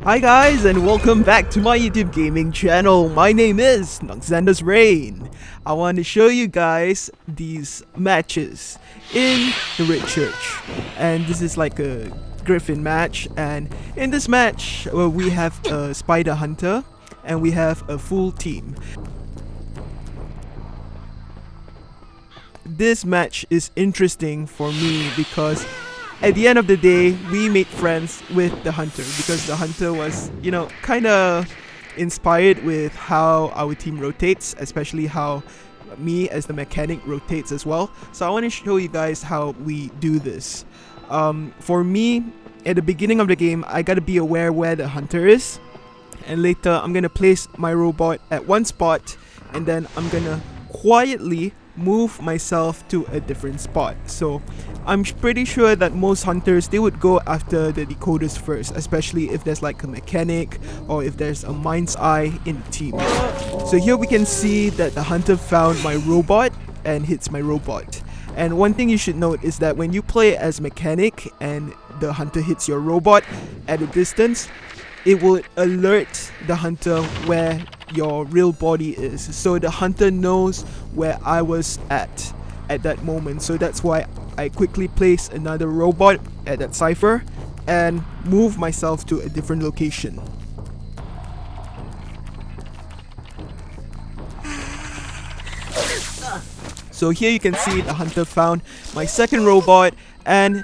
Hi guys and welcome back to my YouTube gaming channel. My name is Noxander's Reign. I want to show you guys these matches in the Red Church. And this is like a Griffin match, and in this match we have a Spider Hunter and we have a full team. This match is interesting for me because at the end of the day, we made friends with the Hunter because the Hunter was, kind of inspired with how our team rotates, especially how me as the mechanic rotates as well. So I want to show you guys how we do this. For me, at the beginning of the game, I gotta be aware where the Hunter is, and later I'm gonna place my robot at one spot, and then I'm gonna quietly move myself to a different spot. So I'm pretty sure that most hunters, they would go after the decoders first, especially if there's like a mechanic or if there's a mind's eye in the team. So here we can see that the hunter found my robot and hits my robot. And one thing you should note is that when you play as mechanic and the hunter hits your robot at a distance, it will alert the hunter where your real body is. So the hunter knows where I was at that moment. So that's why I quickly place another robot at that cipher and move myself to a different location. So here you can see the hunter found my second robot, and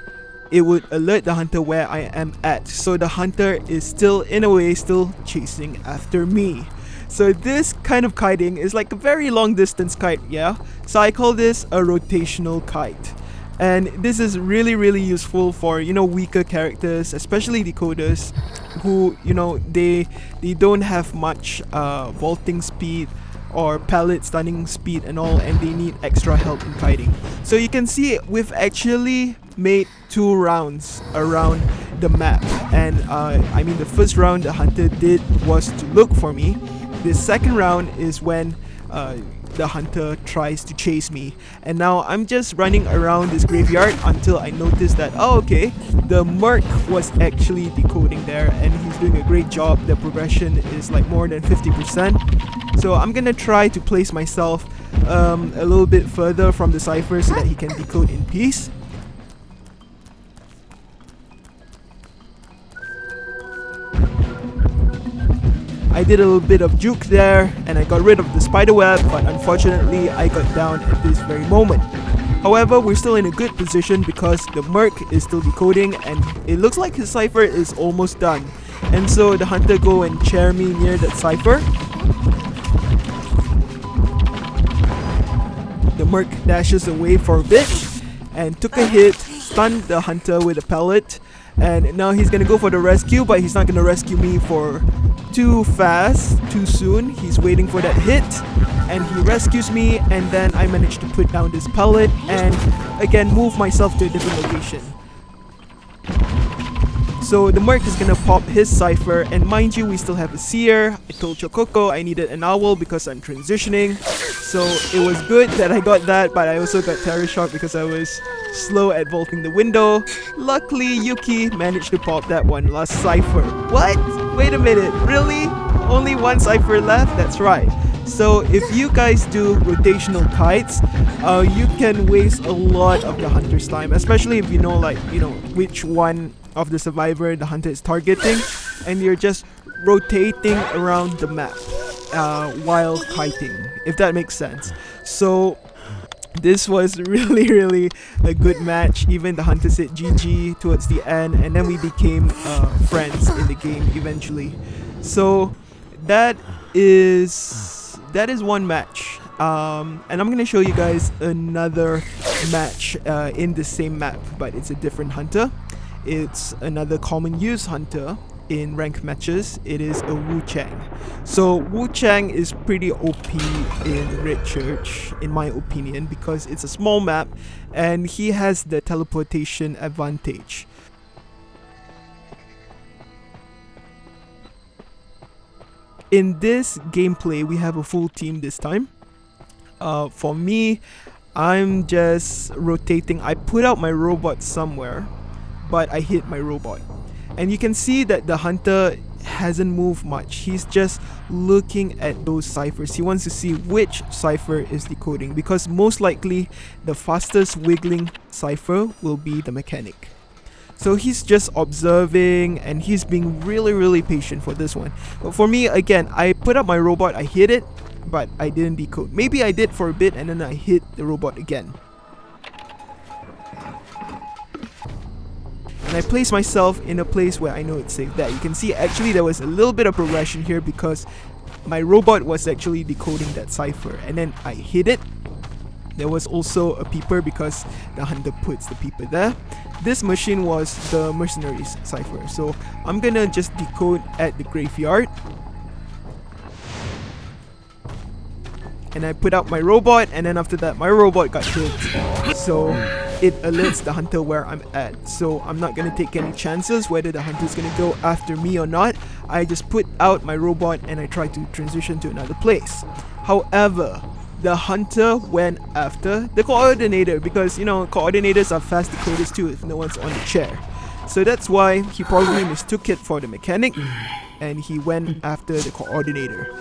it would alert the hunter where I am at. So the hunter is still, in a way, still chasing after me. So this kind of kiting is like a very long distance kite, yeah? So I call this a rotational kite. And this is really useful for, weaker characters, especially decoders, who, they don't have much vaulting speed or pallet stunning speed and all, and they need extra help in kiting. So you can see we've actually made 2 rounds around the map, and the first round the hunter did was to look for me. The second round is when the hunter tries to chase me, and now I'm just running around this graveyard until I notice that, oh okay, the Merc was actually decoding there and he's doing a great job. The progression is like more than 50%. So I'm gonna try to place myself a little bit further from the cipher so that he can decode in peace. I did a little bit of juke there and I got rid of the spider web, but unfortunately I got down at this very moment. However, we're still in a good position because the Merc is still decoding and it looks like his cipher is almost done. And so the hunter go and chair me near that cipher. The Merc dashes away for a bit and took a hit, stunned the hunter with a pellet, and now he's gonna go for the rescue, but he's not gonna rescue me for too fast, too soon. He's waiting for that hit and he rescues me, and then I managed to put down this pellet and again move myself to a different location. So the Merc is gonna pop his cipher, and mind you, we still have a seer. I told Chococo I needed an owl because I'm transitioning, so it was good that I got that, but I also got terror shock because I was slow at vaulting the window. Luckily Yuki managed to pop that one last cipher. What? Wait a minute, really? Only one cipher left? That's right. So if you guys do rotational kites, you can waste a lot of the hunter's time, especially if you know which one of the survivor the hunter is targeting, and you're just rotating around the map while kiting, if that makes sense. So this was really a good match. Even the hunter said GG towards the end, and then we became friends in the game eventually. So that is one match, and I'm gonna show you guys another match in the same map, but it's a different hunter. It's another common use hunter in rank matches. It is a Wu Chang. So Wu Chang is pretty OP in Red Church in my opinion, because it's a small map and he has the teleportation advantage. In this gameplay we have a full team this time. For me, I'm just rotating. I put out my robot somewhere, but I hit my robot. And you can see that the hunter hasn't moved much. He's just looking at those ciphers. He wants to see which cipher is decoding, because most likely the fastest wiggling cipher will be the mechanic. So he's just observing, and he's being really patient for this one. But for me, again, I put up my robot, I hit it, but I didn't decode. Maybe I did for a bit and then I hit the robot again. And I place myself in a place where I know it's safe. There, you can see actually there was a little bit of progression here because my robot was actually decoding that cipher, and then I hit it. There was also a peeper because the hunter puts the peeper there. This machine was the mercenaries cipher, so I'm gonna just decode at the graveyard. And I put out my robot, and then after that my robot got hit, so it alerts the hunter where I'm at. So I'm not gonna take any chances whether the hunter is gonna go after me or not. I just put out my robot and I try to transition to another place. However, the hunter went after the coordinator because, you know, coordinators are fast decoders too if no one's on the chair. So that's why he probably mistook it for the mechanic and he went after the coordinator.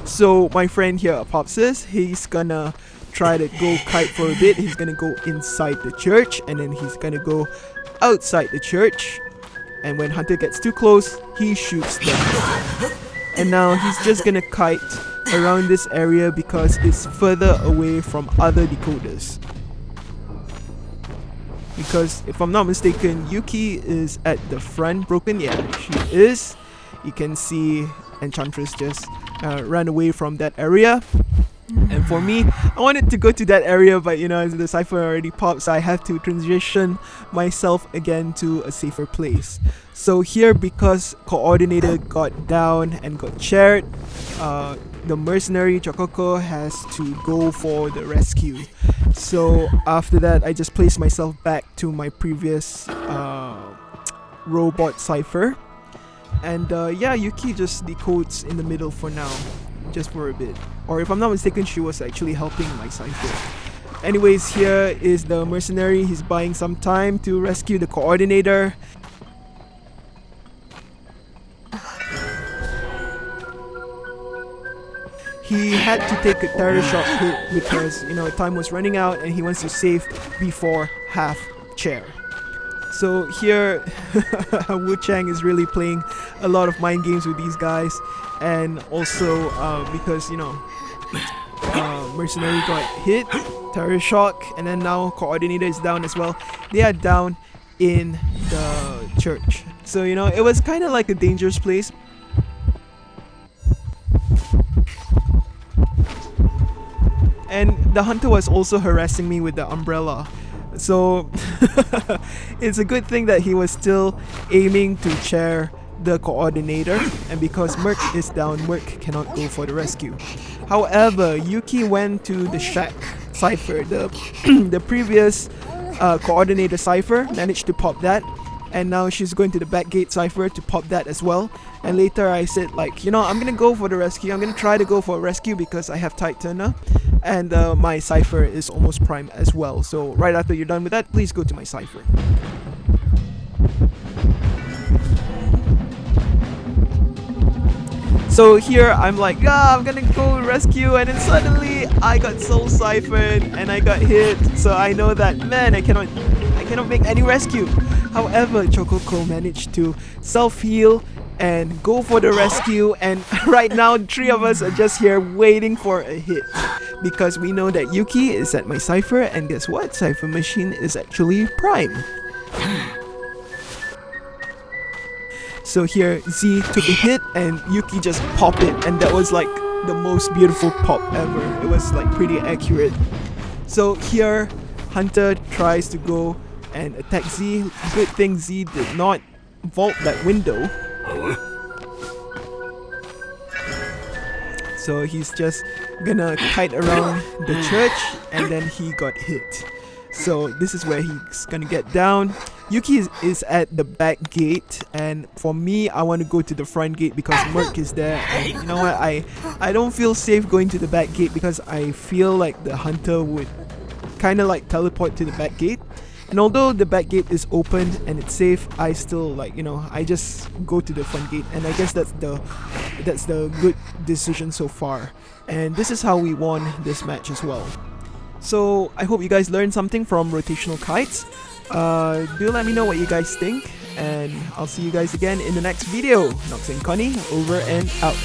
So my friend here, Popsis, he's gonna try to go kite for a bit. He's gonna go inside the church and then he's gonna go outside the church. And when Hunter gets too close, he shoots them. And now he's just gonna kite around this area because it's further away from other decoders. Because if I'm not mistaken, Yuki is at the front. Broken, yeah, she is. You can see Enchantress just ran away from that area. And for me, I wanted to go to that area, but you know, the cipher already popped, so I have to transition myself again to a safer place. So here, because coordinator got down and got chaired, the mercenary Chokoko has to go for the rescue. So after that, I just placed myself back to my previous robot cipher. And yeah, Yuki just decodes in the middle for now, just for a bit. Or if I'm not mistaken, she was actually helping my cipher. Anyways, here is the mercenary. He's buying some time to rescue the coordinator. He had to take a terror shock hit because, you know, time was running out and he wants to save before half chair. So here, Wu Chang is really playing a lot of mind games with these guys, and also because, you know, mercenary got hit, terror shock, and then now coordinator is down as well. They are down in the church. So, you know, it was kind of like a dangerous place. And the hunter was also harassing me with the umbrella. So it's a good thing that he was still aiming to chair the coordinator, and because Merc is down, Merc cannot go for the rescue. However, Yuki went to the shack cipher, the previous coordinator cipher, managed to pop that, and now she's going to the back gate cipher to pop that as well. And later I said, like, you know, I'm gonna go for the rescue. I'm gonna try to go for a rescue because I have tight turner, and my cipher is almost prime as well. So right after you're done with that, please go to my cipher. So here I'm like, I'm gonna go rescue, and then suddenly I got soul ciphered and I got hit. So I know that, man, I cannot make any rescue. However, Chokoko managed to self-heal and go for the rescue, and right now the three of us are just here waiting for a hit because we know that Yuki is at my cipher, and guess what? Cipher machine is actually prime. So here Z took a hit and Yuki just popped it, and that was like the most beautiful pop ever. It was like pretty accurate. So here Hunter tries to go and attack Z. Good thing Z did not vault that window. So he's just gonna kite around the church, and then he got hit. So this is where he's gonna get down. Yuki is at the back gate, and for me, I want to go to the front gate because Merc is there. And you know what? I don't feel safe going to the back gate because I feel like the hunter would kind of like teleport to the back gate. And although the back gate is opened and it's safe, I still like, you know, I just go to the front gate, and I guess that's the good decision so far. And this is how we won this match as well. So I hope you guys learned something from rotational kites. Do let me know what you guys think, and I'll see you guys again in the next video. Nox and Connie, over and out.